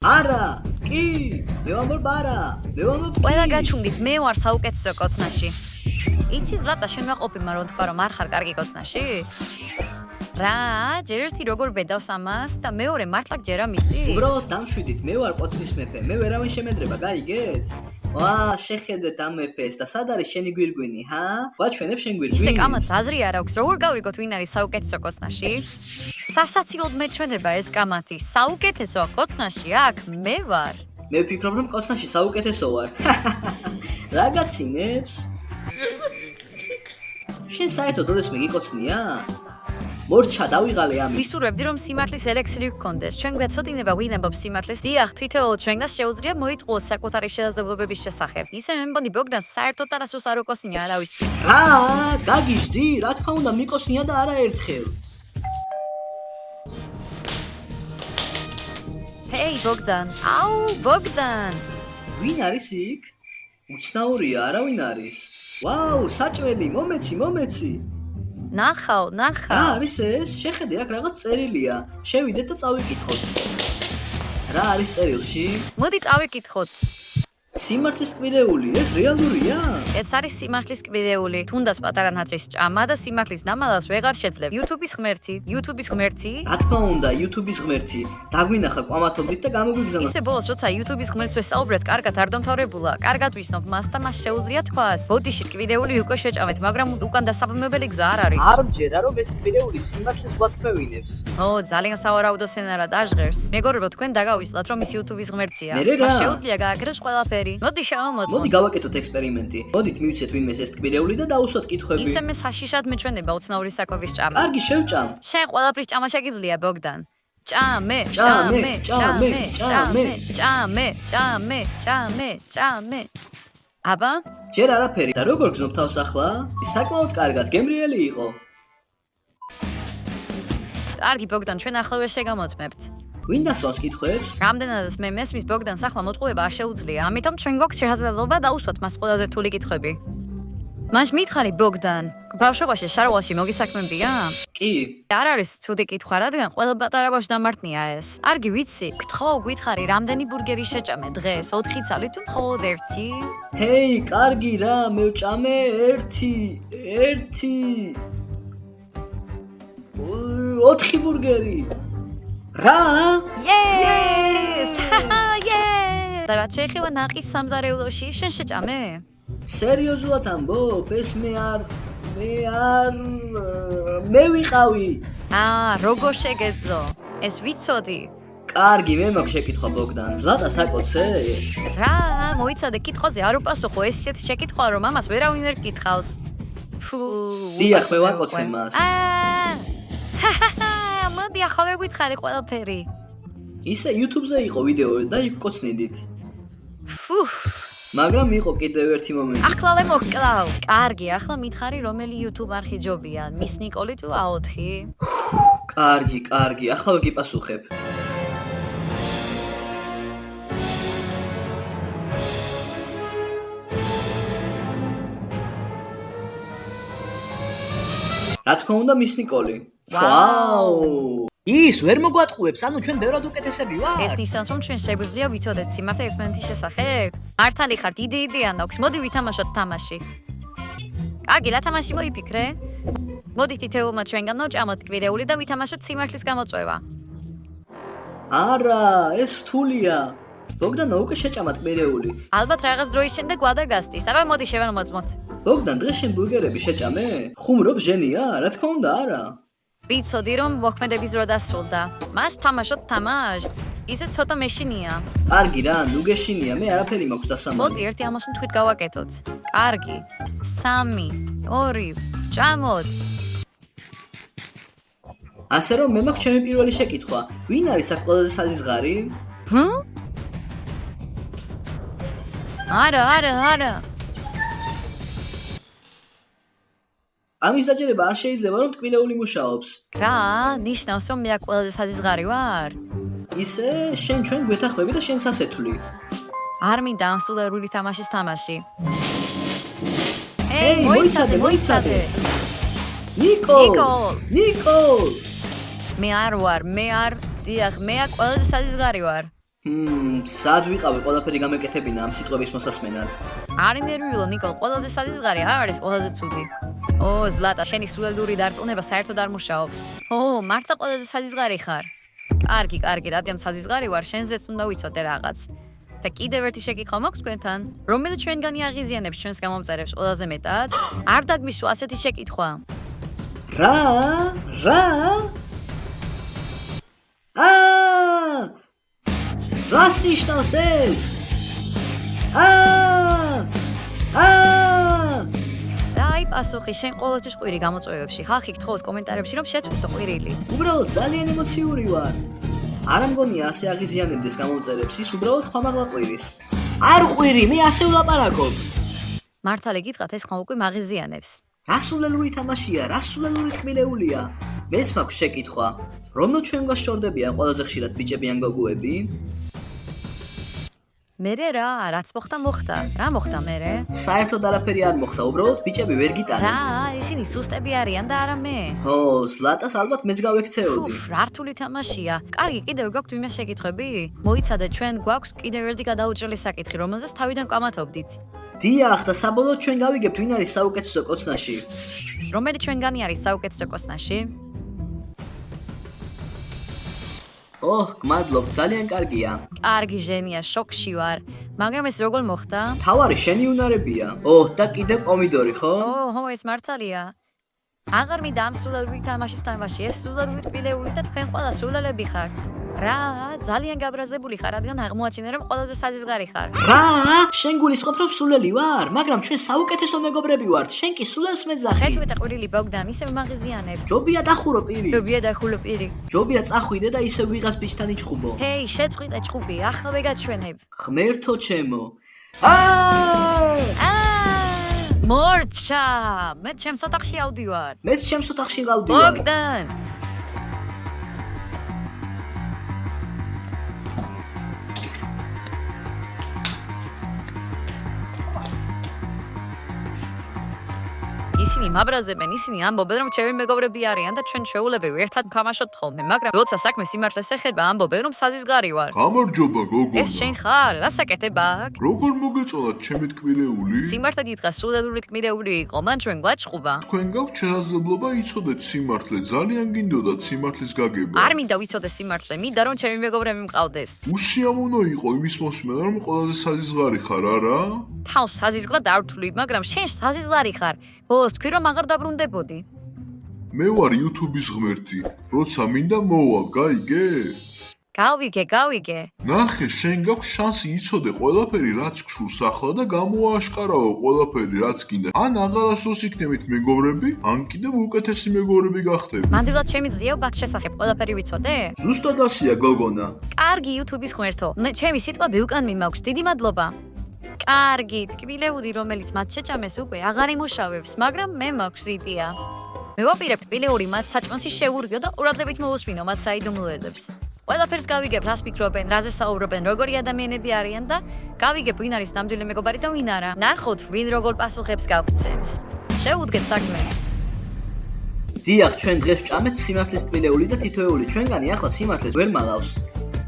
არა, კი, მე ვამბობ არა, მე ვამბობ კი. ყველა გაჩუნდით, მე ვარ საუკეთესო კოცნაში. იცი ზლატა, შენ ვაყოფი, მაგრამ თქვა რომ არ ხარ კარგი კოცნაში? რა, ჯერ ერთი როგორ ბედავს ამას და მეორე მართლა ჯერა მისი? უბრალოდ დამშვიდით, მე ვარ კოცნის მეფე, მე ვერავინ შემედრება, გაიგეთ? ვა, შეხედეთ ამ მეფეს და სად არის შენი გვირგვინი, ჰა? ვაჩვენებ შენ გვირგვინს. ისე კამაც აზრი არ აქვს, როგორ გავიგოთ ვინ არის საუკეთესო კოცნაში? სასაცილოდ მეჩვენება ეს კამათი, საუკეთესო კოცნაში აქ მე ვარ. მე ვფიქრობ რომ კოცნაში საუკეთესო ვარ. რა გაცინებს? შენ საერთოდ ოდეს მეგიკოცნია? მორჩა დავიღალე ამის. ვისურვებდი რომ სიმართლის ელექსირი გქონდეს. ჩვენ გვეცოდინება ვინ ამბობს სიმართლეს. დიახ, თითოეულ ჩვენგანს შეუძლია მოიტყუოს საკუთარი შესაძლებლობების შესახებ. ისე მე მგონი ბოგდანს საერთოდ არასდროს არ უკოსნია არავისთვის. რა, გაგიჟდი? რა თქმა უნდა მიკოსნია და არა ერთხელ. ჰეი ბოგდან, აუ ბოგდან. ვინ არის იქ? უცნაურია, არავინ არის. ვაუ, საჭველი, მომეცი. ნახავ. რა არის ეს? შეხედე, აქ რაღაც წერილია. შევიდეთ და წავიკითხოთ. რა არის წერილში? მოდი წავიკითხოთ. სიმართლის კბილეული, ეს რეალურია? ეს არის სიმართლის კბილეული. თუნდაც პატარა ნაძრის ჭამა და სიმართლის ნამალავს ვეღარ შეძლებ. YouTube-ის ღმერთი? რა თქმა უნდა, YouTube-ის ღმერთი. დაგვინახა კვამათობით და გამოგვიგზავნა. ისე ბოლოს როცა YouTube-ის ღმერთს ვესაუბრეთ, კარგად არ დამთავრებულა. კარგად ვისნობ მას და მას შეუძლია თქვას. ბოდიში კბილეული უკვე შეჭამეთ, მაგრამ უკან დასაბამებელი გზა არ არის. არ მჯერა რომ ეს კბილეული სიმართლეს გვათქმევინებს. ო, ძალიან სავარაუდო სცენარა დაჟღერს. მეგობრებო, თქვენ დაგავისლათ, რომ ის YouTube-ის ღმერთია. მერე რა? მას შეუძლია გააკეთოს ყველაფერი. მოდი შევამოწმოთ. მოდი გავაკეთოთ ექსპერიმენტი. მოდით მივიცეთ ვინმეს ეს კბილეული და დავუსვათ კითხვები. ისე მე საშიშად მეჩვენება უცნაური საკვების ჭამა. კარგი, შევჭამ. შენ ყველაფრის ჭამა შეგიძლია ბოგდან. ჭამე. აბა? ჯერ არაფერი. და როგორ გზნობ თავს ახლა? ის საკმაოდ კარგად, გემრიელი იყო. კარგი ბოგდან, ჩვენ ახლავე შეგამოწმებთ. ვინ დასვავს კითხვებს? რამდენადაც მე მესმის ბოგდანს ახლა მოტყუება არ შეუძლია, ამიტომ ჩვენ გვაქვს შესაძლებლობა დაუსვათ მას ყველაზე რთული კითხვები. მაშ მითხარი ბოგდან, ბავშვობაში შარვალში მოგისაქმებია? კი. არ არის ცუდი კითხვა, რადგან ყველა პატარა ბავშვს დამარტნია ეს. არგი ვიცი, გთხოვ გითხარი, რამდენი ბურგერი შეჭამე დღეს? 4 ცალი თუ მხოლოდ 1? ჰეი, კარგი რა, მე ვჭამე 1. 4 ბურგერი. რა? Yes! და რა შეიძლება ნაყის სამზარეულოში შენ შეჭამე? სერიოზულად ამბობ? ეს მე ვიყავი. როგორ შეგეძლო? ეს ვიცოდი. კარგი, მე მაქვს შეკითხვა ბოგდან. ზლატა საკოცე? რა, მოიცადე კითხვაზე არ უპასუხო, ეს ისეთი შეკითხვაა, რომ ამას ვერავინ ვერ გკითხავს. დიახ, მე ვაკოცე მას. მოდი ახლა გვითხარი ყველაფერი. ისე YouTube-ზე იყო ვიდეო და იქ კოცნიდით. მაგრამ იყო კიდევ ერთი მომენტი. ახლავე მოკკლავ. კარგი, ახლა მითხარი რომელი YouTube არხი ჯობია, მის ნიკოლი თუ A4? კარგი, ახლავე გიპასუხებ. რა თქმა უნდა, მის ნიკოლი. ვაუ! ის ვერ მოგვატყუებს, ანუ ჩვენ ბევრად უკეთესები ვარ. ეს ნიშნავს, რომ ჩვენ შეგვიძლია ვიცოდეთ სიმართლე ერთმანეთის შესახებ. მართალი ხართ, იდეიდან აქვს. მოდი ვითამაშოთ თამაში. კარგი, რა თამაში მოიფიქრე? მოდით თითოეულმა ჩვენგან მოვჭამოთ კბილეული და ვითამაშოთ სიმართლის გამოწვევა. არა, ეს რთულია. ბოგდანო უკვე შეჭამა კბილეული. ალბათ რაღაც დროის შემდეგ ვადაგასწის. აბა მოდი შევამოწმოთ. ბოგდან, დღეს შენ ბურგერები შეჭამე? ხუმრობ ჟენია? რა თქმა უნდა, არა. ვიცოდი რომ მოქმედების დრო დასრულდა. მას თამაშოთ თამაშს. ისე ცოტა მეშინია. კარგი რა, ნუ გეშინია, მე არაფერი მაქვს დასამალი. მოდი ერთი ამას თვით გავაკეთოთ. კარგი. 3, 2, ჭამოთ. ასე რომ მე მაქვს ჩემი პირველი შეკითხვა. ვინ არის აქ ყველაზე საზღარი? არა. ამის დაჯერება არ შეიძლება რომ კბილეული მუშაობს. რა, ნიშნავს რომ მე აქ ყველაზე საზღარი ვარ? ისე შენ ჩვენ გვეთახმები და შენც ასეთვლი. არ მინდა ამ სულარული თამაშის თამაში. ჰეი, მოიცადე. ნიკოლ! მე არ ვარ, დიახ, მე აქ ყველაზე საზღარი ვარ. სად ვიყავი ყველაფერი გამეკეთებინა ამ სიტყვების მოსასმენად. არ ინერვიულო ნიკოლ, ყველაზე სადიზღარი არ არის ყველაზე ცუდი. ზლატა, შენი სულელური დარწმუნება საერთოდ არ მუშაობს. მართლა ყველაზე სადიზღარი ხარ. კარგი, რადგან სადიზღარი ვარ, შენზეც უნდა ვიცოდე რაღაც. და კიდევ ერთი შეკითხვა მაქვს თქვენთან, რომელი ჩვენგანი აღიზიანებს ჩვენს გამომწერებს ყველაზე მეტად? არ დაგმისვა ასეთი შეკითხვა. რა? რას ნიშნავს ეს? დაი პასუხი, შენ ყოველთვის ყვირი გამოწვევებში. ხალხი გთხოვს კომენტარებში, რომ შეწყვიტო ყვირილი. უბრალოდ ძალიან ემოციური ვარ. არ ამგონია ასე აღიზიანებდეს გამომწერებს, ის უბრალოდ ხმამაღლა ყვირის. არ ყვირი, მე ასე ვლაპარაკობ. მართალი გითხრათ, ეს ხმა უკვე მაღიზიანებს. რა სულელური თამაშია, რა სულელური თქმილეულია. მეც მაქვს შეკითხვა. რომელ ჩვენ გვაშორდებიან ყველაზე ხშირად ბიჭები ან გოგოები? მერე რაც მოხდა? რა მოხდა მერე? საერთოდ არაფერი არ მოხდა, უბრალოდ ბიჭები ვერ გიტანენ. რა, ისინი სუსტები არიან და არა მე. ზლატას ალბათ მეც გავექცეოდი. რა რთული თამაშია. კარგი, კიდევ გაქვთ ვინმე შეკითხვები? მოიცადეთ, ჩვენ გვაქვს კიდევ ერთი გადაუჭრელი საკითხი, რომელზეც თავიდან ვკამათობდით. დიახ, და საბოლოოდ ჩვენ გავიგებთ, ვინ არის საუკეთესო კოცნაში. რომელი ჩვენგანი არის საუკეთესო კოცნაში? გმადლობ, ძალიან კარგია. კარგი ჟენია, შოკში ვარ. მაგრამ ეს როგორ მოხდა? თავარი შენი უნარებია. და კიდევ პომიდორი, ხო? ეს მართალია. აღარ მინდა ამ სულელური თამაშის თამაში, ეს სულელური თბილეული და თქვენ ყველა სულელები ხართ. რა, ძალიან გაბრაზებული ხარ, რადგან აღმოაჩინე, რომ ყველაზე სადიზღარი ხარ. რა? შენ გულისხმობ, რომ სულელი ვარ, მაგრამ ჩვენ საუკეთესო მეგობრები ვართ. შენ კი სულელს მეძახი. ხეთვეტა ყვირილი ბოგდან, ისევ მაღიზიანებ. ჯობია დახურო პირი. ჯობია წახვიდე და ისევ ვიღაც ბიჭთან იჩხუბო. ჰეი, შეწყვიტე ჩხუბი, ახლა ვეგაჩვენებ. ღმერთო ჩემო. მორჩა, მე ჩემს ოთახში ავდივარ. მეც ჩემს ოთახში გავდივარ. ბოგდან. ისინი მაბრაზებენ, ისინი ამბობენ, რომ ჩემი მეგობრები არიან და ჩვენ შეულებივ ერთად ვთამაშოთ ხოლმე, მაგრამ როცა საქმე სიმართლეს ეხება, ამბობენ, რომ საზიზღარი ვარ. გამარჯობა, გოგონა. ეს შენ ხარ? რას აკეთებ აქ? როგორ მოგეწონათ ჩემი თქმილეული? სიმართლე გითხრა, სულელური თქმილეული იყო, მან ჩვენ გვაჭყობა. თქვენ გაქვთ შესაძლებლობა იცოდეთ სიმართლე, ძალიან გინდოდათ სიმართლის გაგება. არ მინდა ვიცოდე სიმართლე, მინდა რომ ჩემი მეგობრები მყავდეს. უსიამოვნო იყო იმის მოსმენა, რომ ყველაზე საზიზღარი ხარ, არა? თავს საზიზღრად არ ვთვლი, მაგრამ შენ საზიზღარი ხარ. თქვი რომ აღარ დაბრუნდებოდი. მე ვარ YouTube-ის ღმერთი. როცა მინდა მოვალ, გაიგე? გავიგე. ნახე, შენ გაქვს შანსი იცოდე ყველაფერი, რაც გსურს ახლა და გამოააშკარავო ყველაფერი, რაც გინდა. ან აღარასდროს იქნებით მეგობრები, ან კიდევ უკეთესი მეგობრები გახდები. მანდვილად შემიძლია ბაქ შესახებ ყველაფერი ვიცოდე? ზუსტად ასია, გოგონა. კარგი YouTube-ის ღმერთო. ჩემი სიტყვები უკან მიმაქვს. დიდი მადლობა. კარგი, თკბილეული, რომელიც მათ შეჭამეს უკვე აღარ იმუშავებს, მაგრამ მე მაქვს იდეა. მე ვაპირებ თკბილეული მათ საჭმელში შევურგიო და ყურადღებით მოვუსმინო მათ საიდუმლოებებს. ყველაფერს გავიგებ, რას ფიქრობენ, რაზე საუბრობენ, როგორი ადამიანები არიან და გავიგებ, ვინ არის ნამდვილი მეგობარი და ვინ არა. ნახოთ, ვინ როგორ პასუხებს გავცემს. შევუდგეთ საქმეს. დიახ, ჩვენ დღეს ვჭამეთ სიმართლის თბილეული და თითოეული ჩვენგანი ახლა სიმართლეს ვერ მალავს.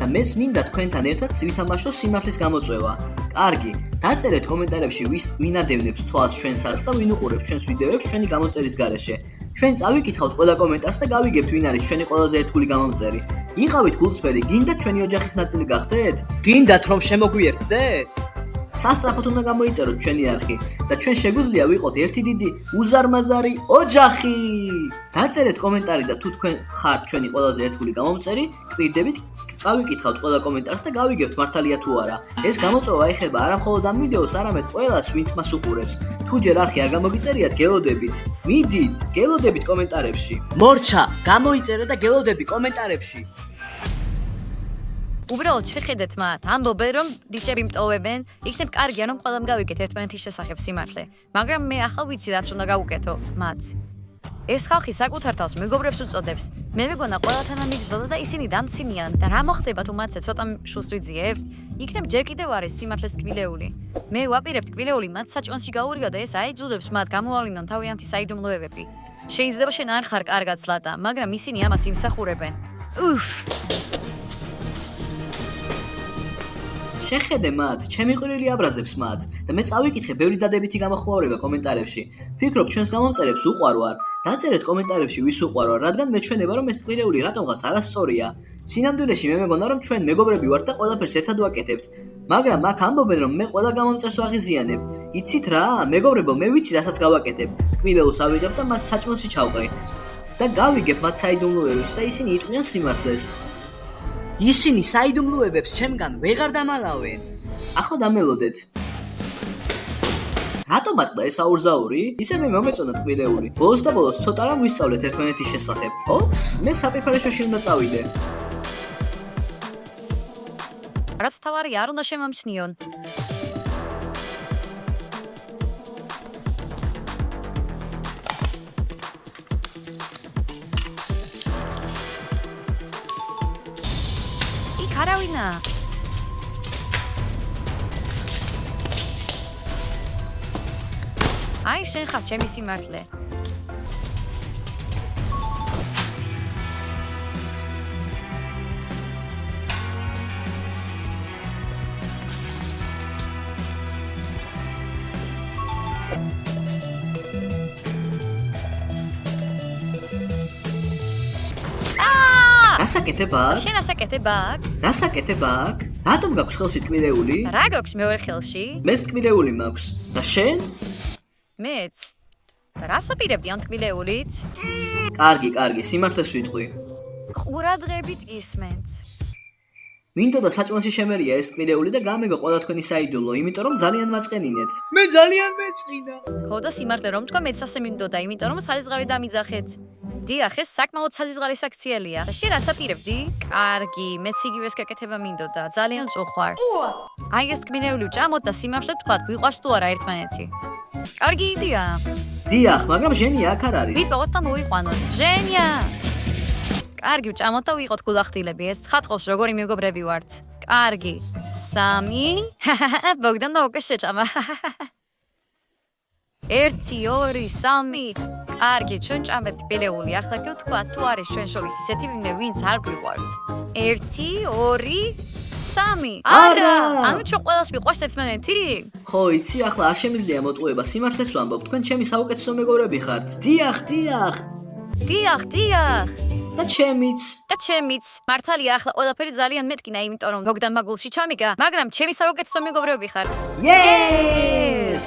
და მეც მინდა თქვენთან ერთად ვითამაშო სიმართლის გამოწვევა. კარგი, დაწერეთ კომენტარებში ვინ ადევნებს თვალს ჩვენს არს და ვინ უყურებს ჩვენს ვიდეოებს ჩვენი გამოწერის გარეშე. ჩვენ წავიკითხავთ ყველა კომენტარს და გავიგებთ ვინ არის ჩვენი ყველაზე ერთგული გამომწერი. იყავით გულწრფელი, გინდათ ჩვენი ოჯახის ნაწილი გახდეთ? გინდათ რომ შემოგვიერთდეთ? სასწრაფოდ უნდა გამოიწეროთ ჩვენი არხი და ჩვენ შეგვიძლია ვიყოთ ერთი დიდი უზარმაზარი ოჯახი. დაწერეთ კომენტარი და თუ თქვენ ხართ ჩვენი ყველაზე ერთგული გამომწერი, გვირდებით წავიკითხავთ ყველა კომენტარს და გავიგებთ მართალია თუ არა. ეს გამოწვევა ეხება არა მხოლოდ ამ ვიდეოს, არამედ ყველას, ვინც მას უყურებს. თუ ჯერ არხი არ გამოგიწერიათ, გელოდებით. მიდით, გელოდებით კომენტარებში. მორჩა, გამოიწერე და გელოდები კომენტარებში. უბრალოდ შეხედეთ მათ, ამბობენ რომ ბიჭები მტოვებენ, იქნებ კარგია რომ ყველამ გავიგეთ ერთმანეთის შესახებ სიმართლე, მაგრამ მე ახლა ვიცი რაც უნდა გავუკეთო მათ. ეს ხალხი საკუთარ თავს მეგობრებს უწოდებს. მე მეგონა ყველათან ამიგზავნა და ისინი დამცინიან და რა მოხდება თუ მათზე ცოტა შუს ვიძიებ? იქნებ ჯერ კიდევ არის სიმართლეს თკბილეული. მე ვაპირებ თკბილეული მათ საჭმელში გაურიო და ეს აიძულებს მათ გამოავლინონ თავიანთი საიდუმლოებები. შეიძლება შენ არ ხარ კარგად ზლატა, მაგრამ ისინი ამას იმსახურებენ. შეხედე მათ, ჩემი ყვირილი აბრაზებს მათ და მე წავიკითხე ბევრი დადებითი გამოხმაურება კომენტარებში. ფიქრობ ჩვენს გამომწერებს უყვარვარ. დაწერეთ კომენტარებში ვის უყვარვარ, რადგან მეჩვენება რომ ეს ტყირეული რატომღაც არასწორია. სინამდვილეში მე მეგონა რომ ჩვენ მეგობრები ვართ და ყველაფერს ერთად ვაკეთებთ. მაგრამ აქ ამბობენ რომ მე ყველა გამომწერს ვაღიზიანებ. იცით რა? მეგობრებო, მე ვიცი რასაც გავაკეთებ. ტყირელს ავიღებ და მათ საჭმელში ჩავყრი. და გავიგებ მათ საიდუმლოებებს და ისინი იტყვიან სიმართლეს. ისინი საიდუმლოებებს ჩემგან ვეღარ დამალავენ. ახლა დამელოდეთ. რატომ ატყდა ეს აურზაური? ისე მე მომეწონა ტყირეული. ბოლოს და ბოლოს ცოტა რამ ვისწავლეთ ერთმანეთის შესახებ. ოპს, მე საპირფარეშოში უნდა წავიდე. რაც თავარი არ უნდა შემამჩნიონ. იქ არავინა. აი შენ ხარ ჩემი სიმართლე. რას აკეთებ აქ? შენ ასაკეთებ აქ? რას აკეთებ აქ? რატომ გაქვს ხელში ტკბილეული? რა გაქვს მეორე ხელში? მეც ტკბილეული მაქვს. და შენ? მეც. რას აპირებდი ამ ტკბილეულით? კარგი, სიმართლეს ვიტყვი. ყურადღებით გისმენთ. მინდოდა საჭმელში შემერია ეს ტკბილეული და გამეგო ყველა თქვენი საიდუმლო, იმიტომ რომ ძალიან მაწყენინეთ. მე ძალიან მეწყინა. ხო და სიმართლე რომ თქვა მეც ასე მინდოდა, იმიტომ რომ სალიზღავი დამიძახეთ. დიახ, ეს საკმაოდ სალიზღარის აქციელია. და შენ რას აპირებდი? კარგი, მეც იგივეს გაკეთება მინდოდა. ძალიან წუხვარ. აი ეს ტკბილეული ვჭამოთ და სიმართლე ვთქვათ, გვიყვარს თუ არა ერთმანეთი. კარგი იდეა. დიახ, მაგრამ ჟენია აქ არ არის. ვიპოვოთ და მოვიყვანოთ. ჟენია. კარგი, ვჭამოთ და ვიყოთ გულახდილები. ეს ცხადყოს როგორი მეგობრები ვართ. კარგი. 3. ბოგდან და უკვე შეჭამა. 1, 2, 3. კარგი, ჩვენ ჭამეთ ტკბილეული. ახლა კი ვთქვა, თუ არის ჩვენ შორის ისეთი ვინმე, ვინც არ გვიყვარს. 1, 2, 3. არა! ანუ ჩვენ ყველას მიყვარს ერთმანეთი? ხო, იცი, ახლა არ შემიძლია მოტყუება, სიმართლეს ვამბობ, თქვენ ჩემი საუკეთესო მეგობრები ხართ. დიახ. დიახ. და ჩემიც. მართალია, ახლა ყველაფერი ძალიან მეტკინა, იმიტომ რომ ბოგდან მაგულში ჩამიგა, მაგრამ ჩემი საუკეთესო მეგობრები ხართ. Yes!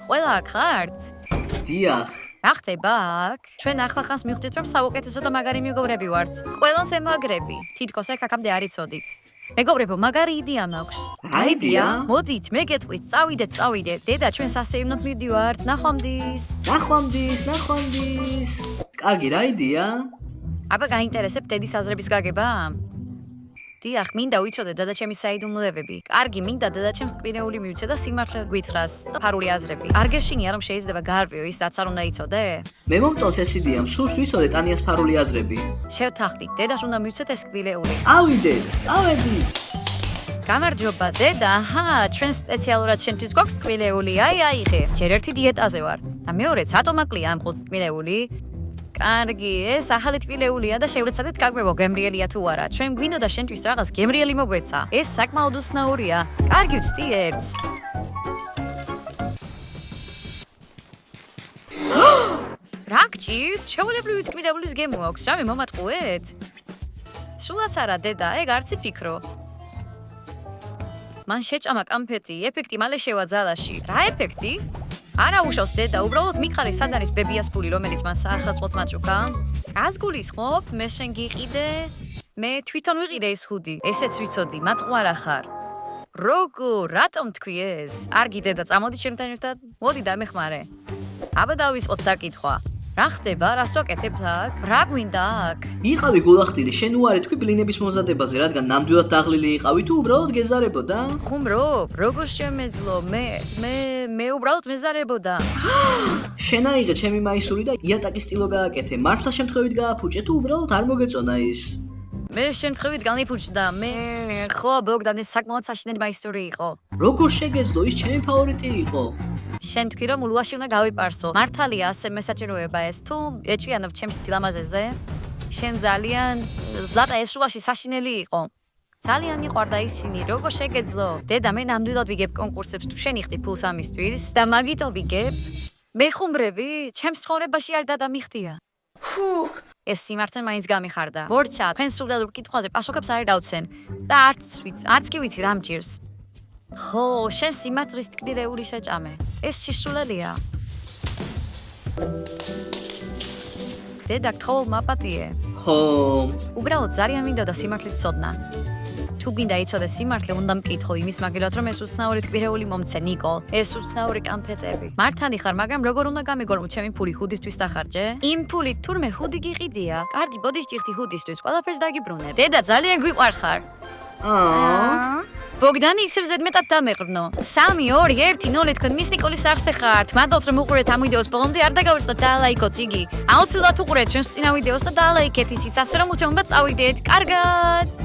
ყველა აქ ხართ? დიახ. რა ხდება აქ? ჩვენ ახლახანს მივხვდით, რომ საუკეთესო და მაგარი მეგობრები ვართ. ყველანს ემაგრები. თითქოს აქამდე არ იცოდით. მეგობრებო, მაგარი იდეა მაქვს. რა იდეა? მოდით, მე გეტყვით, წავიდეთ. დედა ჩვენს ასეირნოთ მივდივართ. ნახვამდის. კარგი, რა იდეა? აბა გაინტერესებ დედის აზრების გაგება? დიახ, მინდა ვიცოდე დადაჩემის საიდუმლოებები. კარგი, მინდა დადაჩემს ტკბილეული მივცე და სიმართლე გვითხრას და ფარული აზრები. არ გეშინია რომ შეიძლება გაარკვიო ის, რაც არ უნდა იცოდე? მე მომწონს ეს იდეა, სურს ვიცოდე ტანიას ფარული აზრები. შევთანხმდით, დედას უნდა მივცეთ ეს ტკბილეული. წავედით. გამარჯობა, დედა. ჩვენ სპეციალურად შენთვის გვაქვს ტკბილეული. აიღე. ჯერ ერთი დიეტაზე ვარ და მეორეც ატომაკლია ამ ხუთს ტკბილეული. კარგი, ეს ახალი ტკბილეულია და შევრეცადეთ გაგვევო გემრიელია თუ არა. ჩვენ გვინდა და შენთვის რაღაც გემრიელი მოგვეცა. ეს საკმაოდ უცნაურია. კარგი, ვწდი ერთს. რა გჭირთ? ჩვეულებრივი ტკბილეულის გემო აქვს. ჟამი მომატყუეთ? სულაც არა, დედა, ეგ არც იფიქრო. მან შეჭამა კამფეტი, ეფექტი მალე შევა ძალაში. რა ეფექტი? არა უშავს დედა, უბრალოდ მიხარი სად არის ბებიას ფული, რომელიც მან საახალწლოდ მაჭუქა? რას გულისხმობ? მე შენ გიყიდე? მე თვითონ ვიყიდე ეს ჰუდი. ესეც ვიცოდი, მატყუარა ხარ. როგორ? რატომ თქვი ეს? არგი დედა, წამოდი ჩემთან ერთად. მოდი დამეხმარე. აბა დავისყოთ დაკითხვა. რა ხდება? რას ვაკეთებთ აქ? რა გვინდა აქ? იყავი გულახდილი, შენ უარი თქვი ბლინების მომზადებაზე, რადგან ნამდვილად დაღლილი იყავი თუ უბრალოდ გეზარებოდა? ხუმრობ, როგორ შემეძლო? მე უბრალოდ მეზარებოდა. შენ აიღე ჩემი მაისური და იატაკის სტილო გააკეთე. მართლა შემთხვევით გააფუჭე თუ უბრალოდ არ მოგეწონა ის? მე შემთხვევით განიფუჭდა. ხო, ბოგდან ეს საკმაოდ საშინელი მაისური იყო. როგორ შეგეძლო? ის ჩემი ფავორიტი იყო. შენ თქვი რომ ლუაში უნდა გავიპარსო. მართალია ასე მესაჭიროება ეს თუ ეჭვიანობ ჩემს სილამაზეზე? შენ ძალიან ზლატა ესუაში საშინელი იყო. ძალიან მიყვარდა ისინი, როგორ შეგეძლო? დედა, მე ნამდვილად ვიგებ კონკურსებს თუ შენ იხდი ფულს ამისთვის და მაგიტო ვიგებ. მეხუმრები, ჩემს ცხოვრებაში არ დადამიხდია. ეს სიმართლე მაინც გამიხარდა. მორჩა, თქვენ სულელურ კითხვაზე პასუხებს არ დავცენ და არც კი ვიცი რა მჭირს. ხო, შენ სიმართლის ტკბილეული შეჭამე. ეს სისულელია. დედა, გთხოვ მაპატიე. ხო, უბრალოდ ძალიან მინდა და სიმართლის ცოდნა. თუ გინდა იცოდე სიმართლე, უნდა მკითხო იმის მაგილად, რომ ეს უცნაური ტკბილეული მომცე, ნიკოლ. ეს უცნაური კანფეტები. მართალი ხარ, მაგრამ როგორ უნდა გამიგო, რომ ჩემი ფული ჰუდისთვის დახარჯე? იმ ფულით თურმე ჰუდი გიყიდია. კარგი, ბოდი შტიხდი ჰუდისთვის, ყველაფერს დაგიბრუნებ. დედა, ძალიან გვიყვარხარ. ბოგდანი ისევ ზედმეტად დამეყრნო. 3, 2, 1, 0 თქვენ მის ნიკოლის არხზე ხართ. მადლობთ რომ უყურეთ ამ ვიდეოს ბოლომდე არ დაგავიწყდეთ და დაალაიქოთ იგი. აუცილებლად უყურეთ ჩვენს წინა ვიდეოს და დაალაიქეთ ისიც, ასე რომ უთემობა წავიდეთ. კარგად.